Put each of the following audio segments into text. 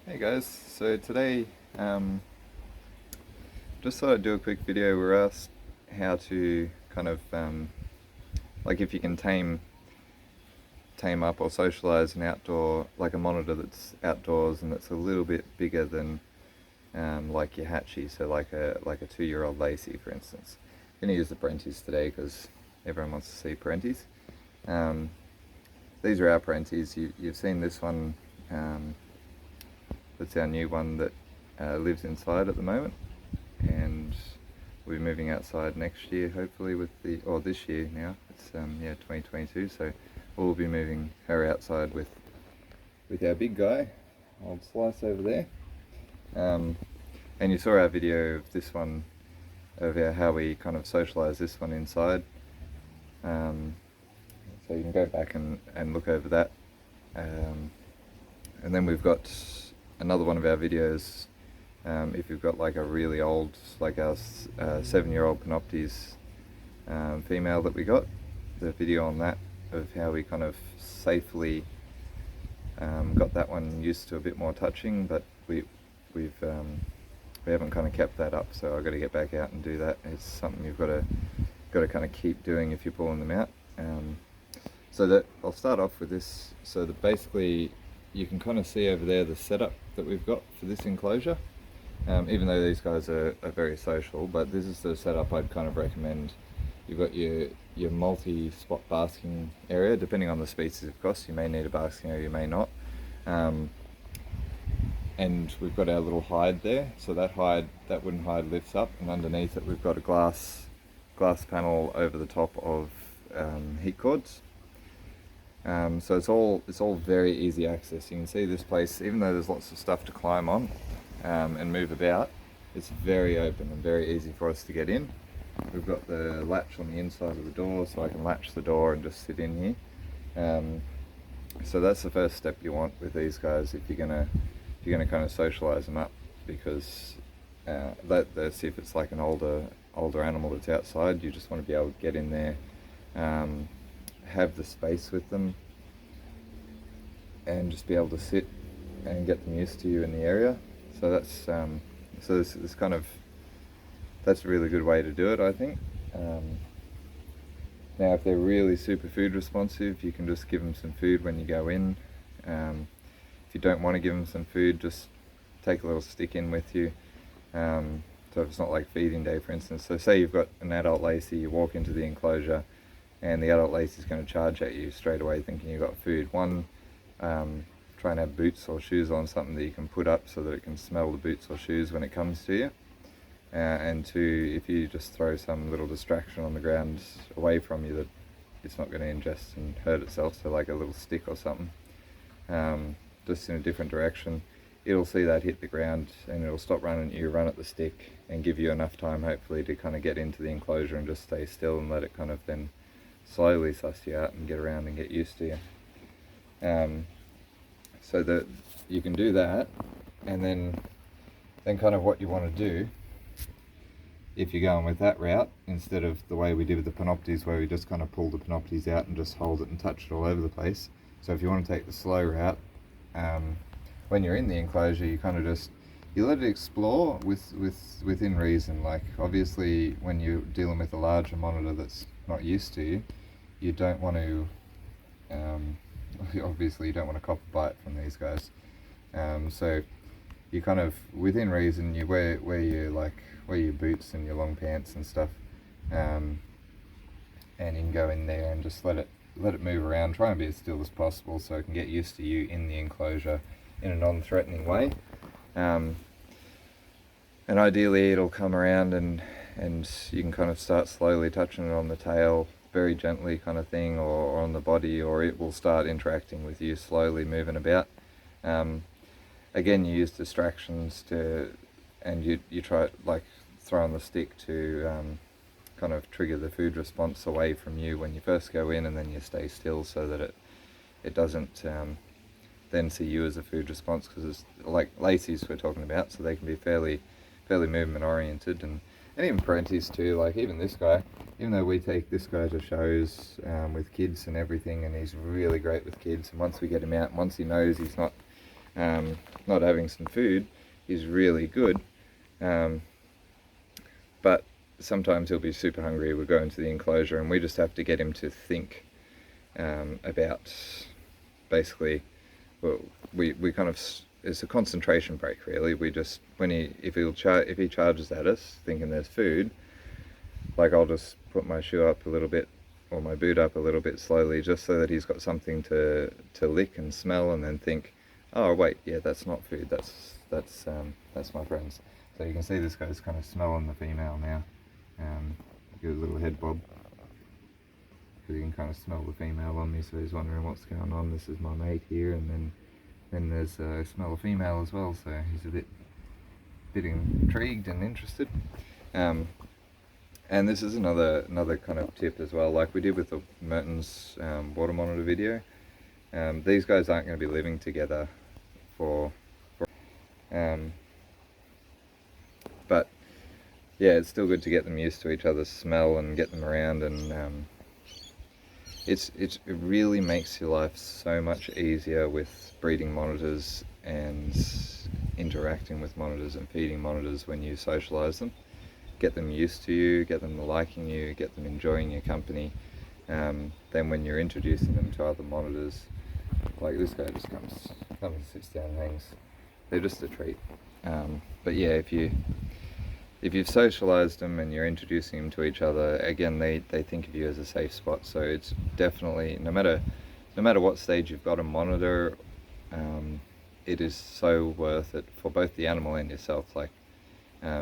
Hey guys, so today just thought I'd do a quick video. We're asked how to kind of like if you can tame up or socialize an outdoor, like a monitor that's outdoors and that's a little bit bigger than like your Hatchie, so like a 2-year-old Lacey, for instance. I'm gonna use the Parentis today because everyone wants to see Parentis. These are our Parentis. You've seen this one. That's our new one that lives inside at the moment, and we'll be moving outside next year, hopefully, or this year now. It's 2022, so we'll be moving her outside with our big guy, old Slice over there. And you saw our video of this one, of how we kind of socialise this one inside. So you can go back and look over that. And then we've got another one of our videos, if you've got like a really old, like our 7-year-old Panoptes female that we got, the video on that of how we kind of safely got that one used to a bit more touching, but we haven't kind of kept that up, so I've got to get back out and do that. It's something you've got to kind of keep doing if you're pulling them out. So that I'll start off with this, so that basically you can kind of see over there the setup that we've got for this enclosure, even though these guys are very social, but this is the setup I'd kind of recommend. You've got your multi-spot basking area. Depending on the species, of course, you may need a basking area, you may not. And we've got our little hide there, so that wooden hide lifts up, and underneath it we've got a glass panel over the top of heat cords. So it's all very easy access. You can see this place, even though there's lots of stuff to climb on and move about, it's very open and very easy for us to get in. We've got the latch on the inside of the door, so I can latch the door and just sit in here. So that's the first step you want with these guys if you're gonna kind of socialize them up, because let's see, if it's like an older animal that's outside, you just want to be able to get in there, have the space with them, and just be able to sit and get them used to you in the area. So that's this kind of, that's a really good way to do it, I think. Now if they're really super food responsive, you can just give them some food when you go in. If you don't want to give them some food, just take a little stick in with you. So if it's not like feeding day, for instance, so say you've got an adult Lacey, you walk into the enclosure and the adult Lacey is going to charge at you straight away thinking you've got food. One, try and have boots or shoes on, something that you can put up so that it can smell the boots or shoes when it comes to you. And two, if you just throw some little distraction on the ground away from you that it's not going to ingest and hurt itself, so like a little stick or something, just in a different direction, it'll see that hit the ground and it'll stop running at you, run at the stick, and give you enough time hopefully to kind of get into the enclosure and just stay still and let it kind of then slowly suss you out and get around and get used to you. So that you can do that, and then kind of what you want to do, if you're going with that route, instead of the way we did with the Panoptes where we just kind of pull the Panoptes out and just hold it and touch it all over the place. So if you want to take the slow route, when you're in the enclosure, you kind of just, you let it explore within reason. Like obviously when you're dealing with a larger monitor that's not used to you, you don't want to, obviously you don't want to cop a bite from these guys. So you kind of, within reason, you wear your boots and your long pants and stuff, and you can go in there and just let it move around. Try and be as still as possible so it can get used to you in the enclosure in a non-threatening way. And ideally it'll come around and you can kind of start slowly touching it on the tail, very gently kind of thing, or on the body, or it will start interacting with you slowly, moving about. Again, you use distractions and you try like throwing the stick to kind of trigger the food response away from you when you first go in, and then you stay still so that it doesn't then see you as a food response, because it's like Lacey's we're talking about, so they can be fairly movement oriented, and even Parentis too. Like even this guy, even though we take this guy to shows with kids and everything, and he's really great with kids, and once we get him out, once he knows he's not not having some food is really good, but sometimes he'll be super hungry. We'll go into the enclosure and we just have to get him to think about, basically, well, we kind of, it's a concentration break really. We just, if he charges at us thinking there's food, like I'll just put my shoe up a little bit or my boot up a little bit slowly, just so that he's got something to lick and smell, and then think, oh wait, yeah, that's not food, that's my friends. So you can see this guy's kind of smelling the female now. Give a little head bob, because he can kind of smell the female on me, so he's wondering what's going on. This is my mate here, and then there's a smell of female as well, so he's a bit intrigued and interested. And this is another kind of tip as well, like we did with the Mertens water monitor video. These guys aren't going to be living together but yeah, it's still good to get them used to each other's smell and get them around, and it really makes your life so much easier with breeding monitors and interacting with monitors and feeding monitors when you socialize them. Get them used to you, get them liking you, get them enjoying your company. Then when you're introducing them to other monitors, like this guy just comes and sits down and hangs. They're just a treat. But yeah, if you've socialized them and you're introducing them to each other, again, they think of you as a safe spot. So it's definitely, no matter what stage you've got a monitor, it is so worth it for both the animal and yourself, like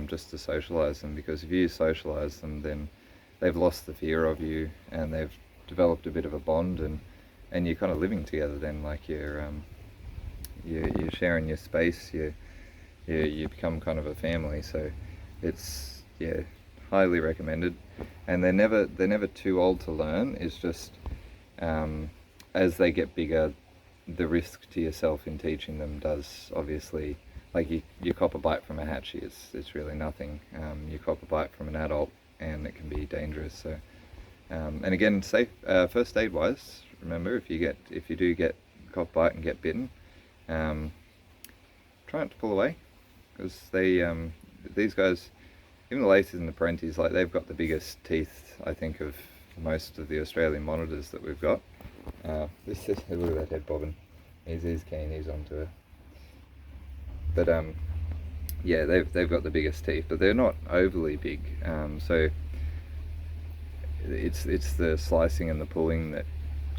just to socialize them, because if you socialize them, then they've lost the fear of you and they've developed a bit of a bond, and you're kind of living together then, like you're sharing your space, you become kind of a family. So it's, yeah, highly recommended. And they're never too old to learn. It's just as they get bigger, the risk to yourself in teaching them does, obviously, like you cop a bite from a hatchie, it's really nothing. You cop a bite from an adult and it can be dangerous. So and again, safe first aid wise, remember, if you do get cop bite and get bitten, try not to pull away, because these guys, even the Laces and the Parentis, like they've got the biggest teeth, I think, of most of the Australian monitors that we've got. Look at that head bobbing. He's keen, he's onto it. But yeah, they've got the biggest teeth, but they're not overly big. So it's the slicing and the pulling that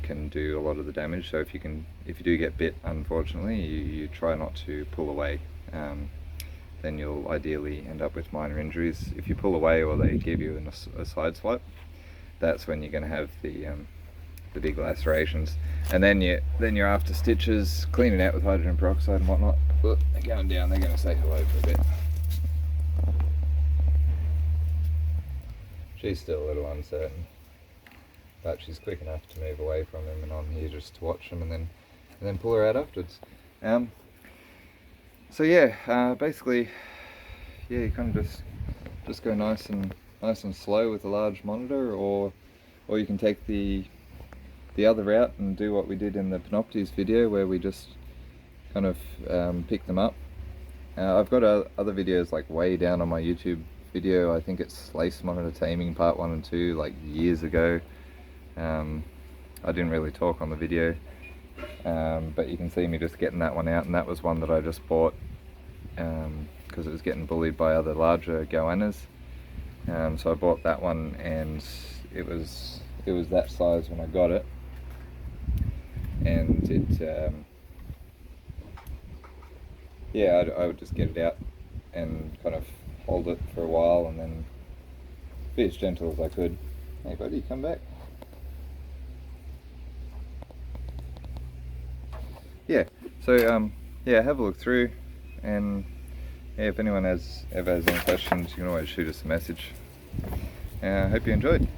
can do a lot of the damage. So if you do get bit, unfortunately, you try not to pull away. Then you'll ideally end up with minor injuries. If you pull away or they give you a side swipe, that's when you're going to have the big lacerations, and then you're after stitches, clean it out with hydrogen peroxide and whatnot. Look, they're going down. They're going to say hello for a bit. She's still a little uncertain, but she's quick enough to move away from him, and I'm here just to watch them and then pull her out afterwards. So yeah, basically, yeah, you kind of just go nice and slow with a large monitor, or you can take the other route and do what we did in the Panoptes video, where we just kind of pick them up. I've got other videos like way down on my YouTube video. I think it's lace monitor taming part 1 and 2, like years ago. I didn't really talk on the video, but you can see me just getting that one out, and that was one that I just bought because it was getting bullied by other larger goannas. So I bought that one, and it was that size when I got it, and it yeah, I would just get it out and kind of hold it for a while and then be as gentle as I could. Hey buddy, come back. Yeah, so yeah, have a look through, and yeah, if anyone ever has any questions, you can always shoot us a message. I hope you enjoyed.